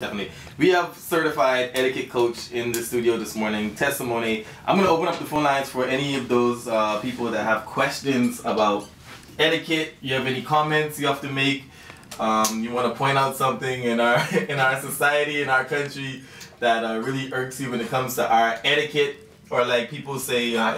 Definitely. We have certified etiquette coach in the studio this morning, Tessa Monet. I'm going to open up the phone lines for any of those people that have questions about etiquette. You have any comments you have to make? You want to point out something in our society, in our country that really irks you when it comes to our etiquette, or like people say, a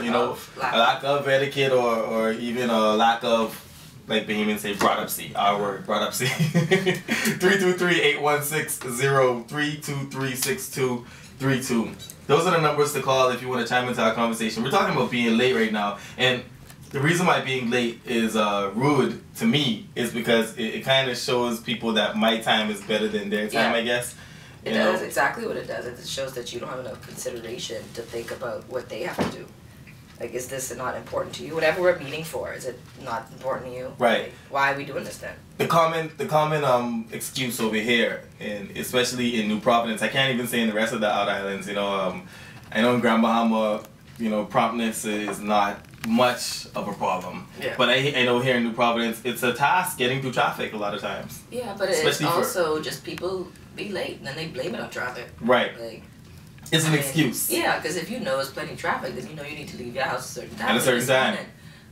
lack of etiquette, or even a lack of, like Bahamians say, brought-up-see. Our word, brought-up-see. 323-816-0323-6232. Those are the numbers to call if you want to chime into our conversation. We're talking about being late right now, and the reason why being late is rude to me is because it kind of shows people that my time is better than their time, I guess. It does exactly what it does. It shows that you don't have enough consideration to think about what they have to do. Like, is this not important to you? Whatever we're meeting for, is it not important to you? Right. Like, why are we doing this then? The common excuse over here, and especially in New Providence, I can't even say in the rest of the Out Islands. I know in Grand Bahama, promptness is not much of a problem. Yeah. But I know here in New Providence, it's a task getting through traffic a lot of times. Yeah, but it's also just people be late and then they blame it on traffic. Right. Like, it's an excuse. Yeah, because if you know there's plenty of traffic, then you know you need to leave your house a certain time. At a certain time.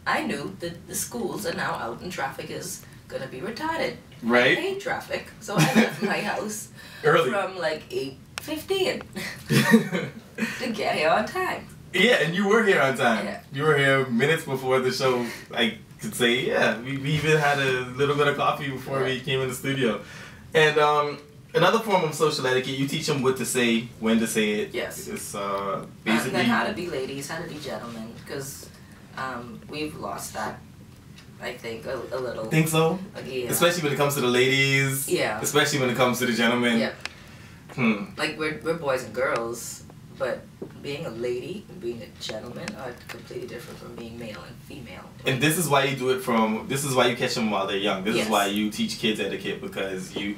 I knew that the schools are now out and traffic is going to be retarded. Right. I hate traffic, so I left my house early from like 8:15 to get here on time. Yeah, and you were here on time. Yeah. You were here minutes before the show. I could say, yeah, we even had a little bit of coffee before we came in the studio. And another form of social etiquette, you teach them what to say, when to say it. Yes. It's basically... And then how to be ladies, how to be gentlemen, because we've lost that, I think, a little. Think so? Yeah. Especially when it comes to the ladies. Yeah. Especially when it comes to the gentlemen. Yeah. Like, we're boys and girls, but being a lady and being a gentleman are completely different from being male and female. And this is why you do it this is why you catch them while they're young. This is why you teach kids etiquette, because you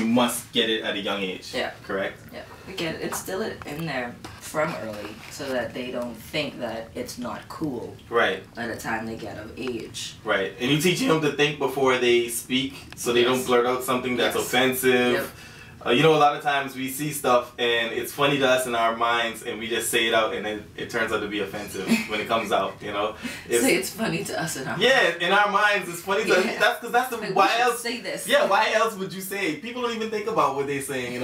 must get it at a young age. Yeah. Correct? Yeah. Again, instill it in there from early so that they don't think that it's not cool. Right. By the time they get of age. Right. And you teach them to think before they speak so they don't blurt out something that's offensive. Yep. A lot of times we see stuff and it's funny to us in our minds and we just say it out and then it turns out to be offensive when it comes out, Say it's funny to us in our minds. Yeah, in our minds it's funny to us. That's because that's the... Like, why else say this? Yeah, why else would you say it? People don't even think about what they're saying,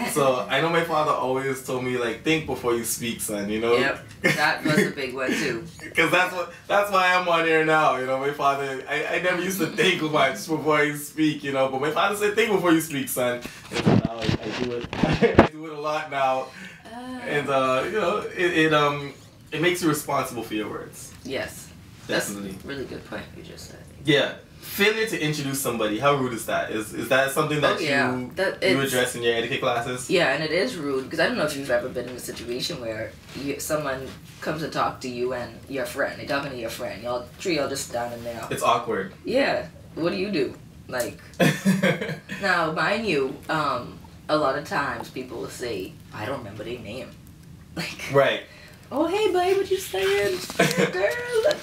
So I know my father always told me, like, think before you speak, son, Yep, that was a big one too. Because that's why I'm on here now, my father, I never used to think much before I speak, but my father said think before you speak, son. And now I do it. I do it a lot now. And it makes you responsible for your words. Yes. Definitely. That's a really good point you just said. Yeah. Failure to introduce somebody, how rude is that? Is that something that you address in your etiquette classes? Yeah, and it is rude, because I don't know if you've ever been in a situation where someone comes to talk to you and your friend, they're talking to your friend, y'all just standing there. It's awkward. Yeah. What do? Like, now, mind you, a lot of times people will say, I don't remember their name. Like, right. Oh, hey, babe, what you saying?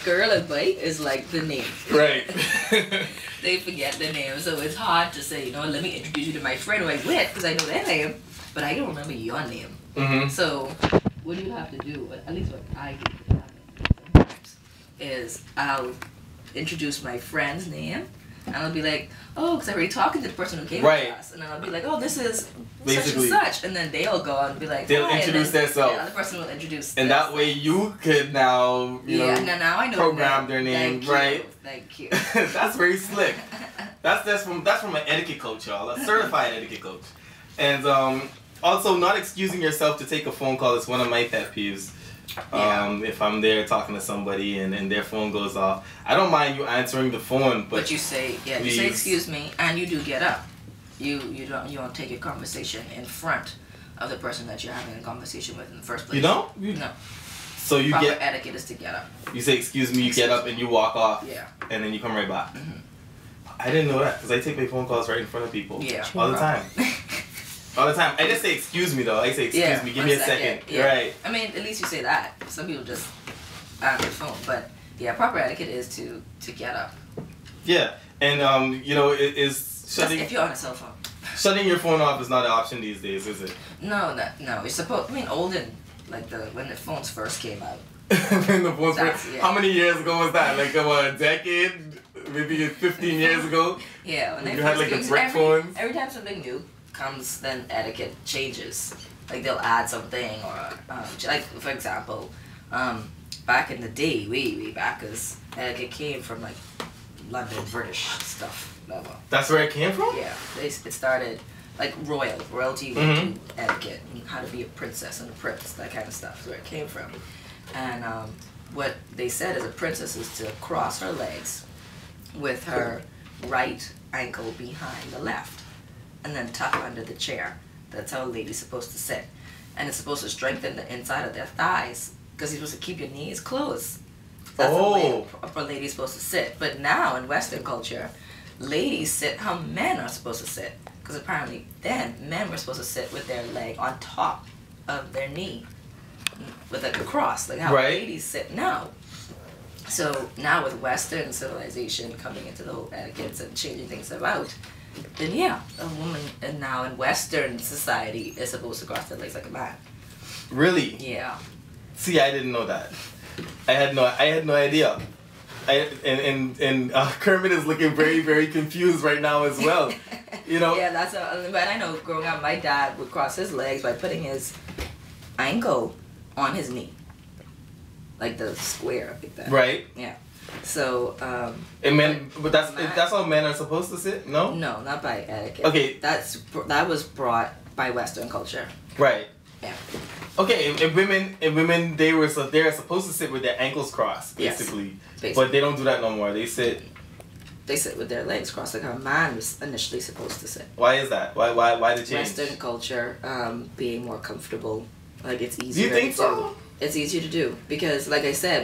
Girl and babe is like the name. Right. They forget the name, so it's hard to say, let me introduce you to my friend who I with, because I know their name, but I don't remember your name. Mm-hmm. So, what you have to do, at least what I do sometimes, is I'll introduce my friend's name, and I'll be like, oh, because I'm already talking to the person who came to us. And then I'll be like, oh, this is such and such. And then they'll go and be like, they'll introduce themselves. Yeah, the person will introduce and that way you could now, now I know program their name, right? Thank you. That's very slick. That's from an etiquette coach, y'all. A certified etiquette coach. And also, not excusing yourself to take a phone call is one of my pet peeves. If I'm there talking to somebody and their phone goes off, I don't mind you answering the phone, but you say, you say excuse me, and you do get up. You don't take your conversation in front of the person that you're having a conversation with in the first place. You don't? No. So you Proper etiquette is to get up. You say excuse me, you get up and you walk off. Yeah. And then you come right back. Mm-hmm. I didn't know that because I take my phone calls right in front of people. Yeah. All the time. All the time. I just say excuse me though. I say excuse me, give me a second. Yeah. Right. I mean, at least you say that. Some people just answer the phone, but yeah, proper etiquette is to get up. Yeah, and it is shutting. Just if you're on a cell phone. shutting your phone off is not an option these days, is it? No, no. It's supposed. I mean, olden, like when the phones first came out. When the phones first, how many years ago was that? Like about a decade, maybe 15 years ago. Yeah, when they you had like the brick phones. Every time something new comes, then etiquette changes. Like they'll add something, or like for example, back in the day, way back, cause etiquette came from like London British stuff. That's where it came from? Yeah, it started like royalty would do etiquette, and how to be a princess and a prince, that kind of stuff. That's where it came from. And what they said is a princess is to cross her legs with her right ankle behind the left, and then tuck under the chair. That's how a lady's supposed to sit. And it's supposed to strengthen the inside of their thighs, because you're supposed to keep your knees closed. That's the way a lady's supposed to sit. But now in Western culture, ladies sit how men are supposed to sit. Because apparently then men were supposed to sit with their leg on top of their knee, with like a cross, like how ladies sit now. So now with Western civilization coming into the whole etiquettes and changing things about, then yeah, a woman and now in Western society is supposed to cross their legs like a man. Really? Yeah. See, I didn't know that. I had no idea. And Kermit is looking very, very confused right now as well. You know. Yeah, but I know growing up, my dad would cross his legs by putting his ankle on his knee, like the square, like that. Right. Yeah. So. And men, but that's how men are supposed to sit. No. No, not by etiquette. Okay. That was brought by Western culture. Right. Yeah. Okay, and women, they're supposed to sit with their ankles crossed, basically. Yes, but they don't do that no more. They sit with their legs crossed, like how a man was initially supposed to sit. Why is that? Why the change? Western culture, being more comfortable, like it's easier. Do you think so? It's easier to do because, like I said,